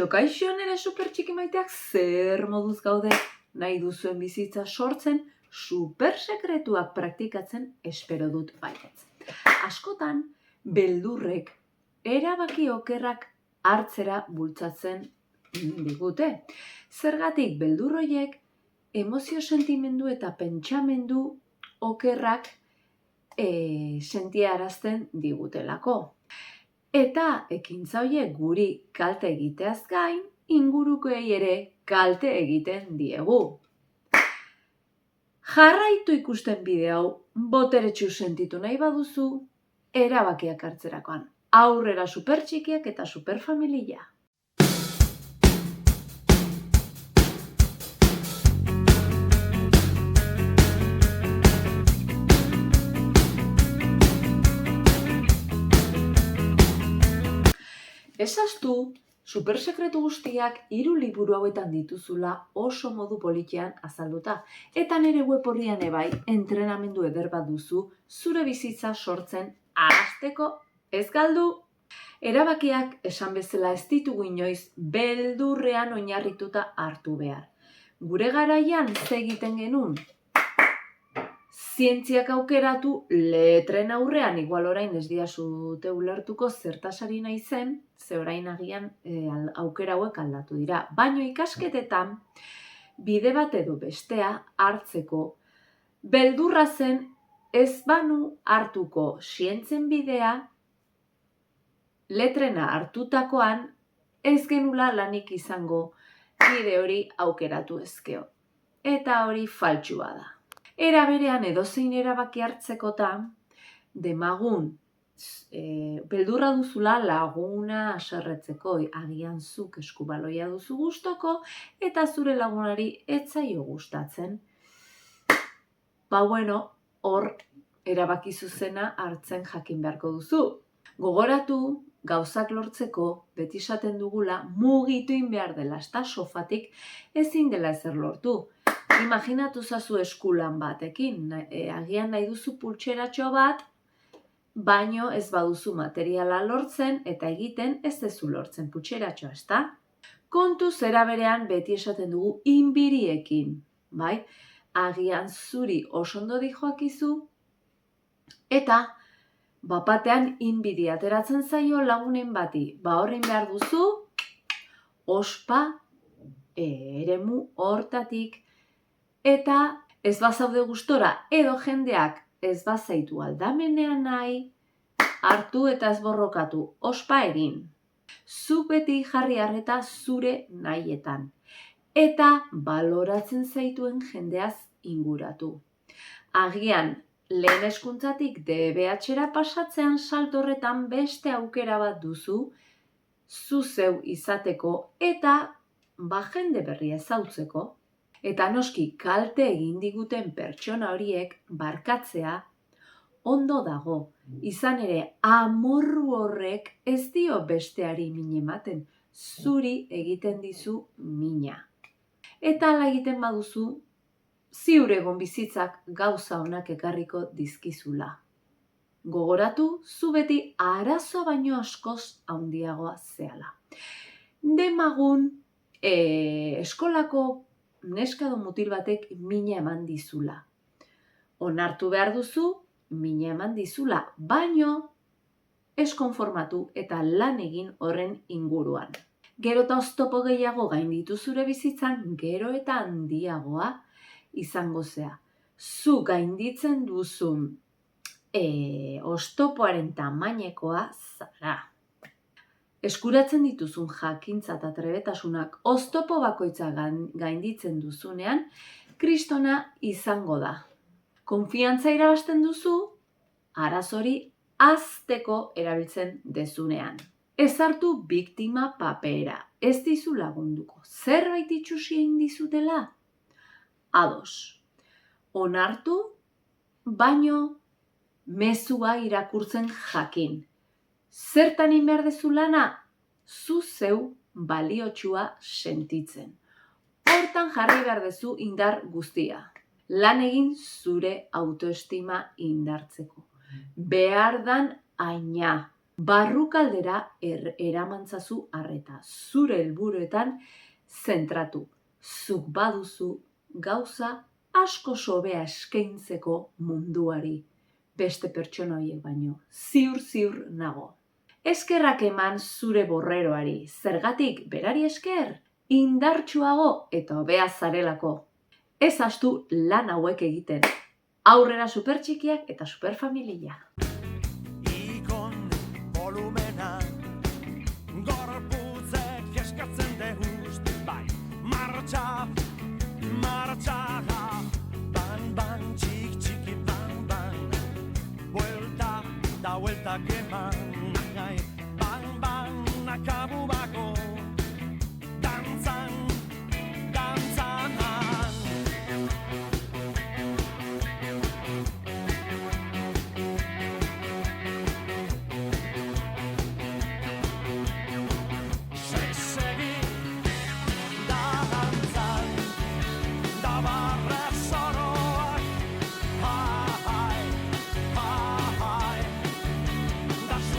Kaixo, nire supertxiki maiteak, zer moduz gaude nahi duzuen bizitza sortzen, supersekretuak praktikatzen espero dut baietz. Askotan, beldurrek erabaki okerrak hartzera bultzatzen digute. Zergatik beldurroiek emozio sentimendu eta pentsamendu okerrak sentiarazten digutelako. Eta ekintza horiek guri kalte egiteaz gain, ingurukoei ere kalte egiten diegu. Jarraitu ikusten bideo hau, boteretsu sentitu nahi baduzu, erabakiak hartzerakoan. Aurrera supertxikiak eta superfamilia. Esaztu, supersekretu guztiak 3 liburu hauetan dituzula oso modu politian azalduta. Eta nire web horrian ebai entrenamendu eder bat duzu zure bizitza sortzen hasteko ez galdu. Erabakiak esan bezala ez ditugu inoiz beldurrean oinarrituta hartu behar. Gure garaian ze egiten genuen? Zientziak aukeratu letren aurrean, igual orain ez diazute ulertuko zertasari nahi zen, ze orain agian aukera hauek aldatu dira. Baina ikasketetan, bide bat edo bestea hartzeko, beldurra zen ez banu hartuko zientzen bidea, letrena hartutakoan ez genula lanik izango bide hori aukeratu ezkeo. Eta hori faltsua da. Era berean edozein erabaki hartzekotan, demagun, beldurra duzula laguna haserretzeko, agian zuk eskubaloia duzu gustoko, eta zure lagunari ez zaio gustatzen. Hor erabaki zuzena hartzen jakin beharko duzu. Gogoratu, gauzak lortzeko, beti esaten dugula, mugitu behar dela, ezta sofatik ezin dela ezer lortu. Imaginatu zazu eskulan batekin, agian nahi duzu pultseratxo bat, baino ez baduzu materiala lortzen eta egiten ez dezu lortzen pultseratxoa, ezta? Kontu zera berean beti esaten dugu inbiriekin, bai? Agian zuri oso ondo dijoakizu eta bapatean inbiri ateratzen zaio lagunen bati. Horrein behar duzu, ospa eremu hortatik. Eta ez bazaude gustora edo jendeak ez bazaitu aldamenean nahi, hartu eta ez borrokatu, ospa egin. Zuk beti jarri arreta zure nahietan. Eta baloratzen zaituen jendeaz inguratu. Agian, lehen hezkuntzatik DBH-era pasatzean salto horretan beste aukera bat duzu, zu zeu izateko eta jende berria ezautzeko. Eta noski kalte egin diguten pertsona horiek barkatzea ondo dago. Izan ere, amorru horrek ez dio besteari min ematen, zuri egiten dizu mina. Eta hala egiten baduzu, ziur egon bizitzak gauza onak ekarriko dizkizula. Gogoratu, zu beti arazoa baino askoz handiagoa zehala. Demagun, eskolako neska edo mutil batek mina eman dizula. Onartu behar duzu, mina eman dizula, baino ez konformatu eta lan egin horren inguruan. Gero eta oztopo gehiago gainditu zure bizitzan, gero eta handiagoa izango zea. Zu gainditzen duzun oztopoaren tamainekoa zara. Eskuratzen dituzun jakintza eta trebetasunak oztopo bakoitza gainditzen duzunean, kristona izango da. Konfiantza irabazten duzu, arazori hazteko erabiltzen dezunean. Ez hartu biktima papera, ez dizu lagunduko. Zerbait itxusi egin dizutela? Ados. Onartu, baino mezua irakurtzen jakin. Zertan behar dezu lana? Zu zeu baliotsua sentitzen. Hortan jarri behar dezu indar guztia. Lan egin zure autoestima indartzeko. Behar dan aina. Barrukaldera eramantzazu arreta, zure helburuetan zentratu. Zuk baduzu gauza asko sobea eskaintzeko munduari, beste pertsona horiek baino, ziur nago. Eskerrak eman zure borreroari, zergatik berari esker, indartsuago eta hobea zarelako. Ez hastu lan hauek egiten, aurrera supertxikiak eta superfamilia. Ikon volumena, gorputzek eskatzen dehust, bai, martxa, ban, txiki, ban, buelta da buelta keman, ban, akabu bako,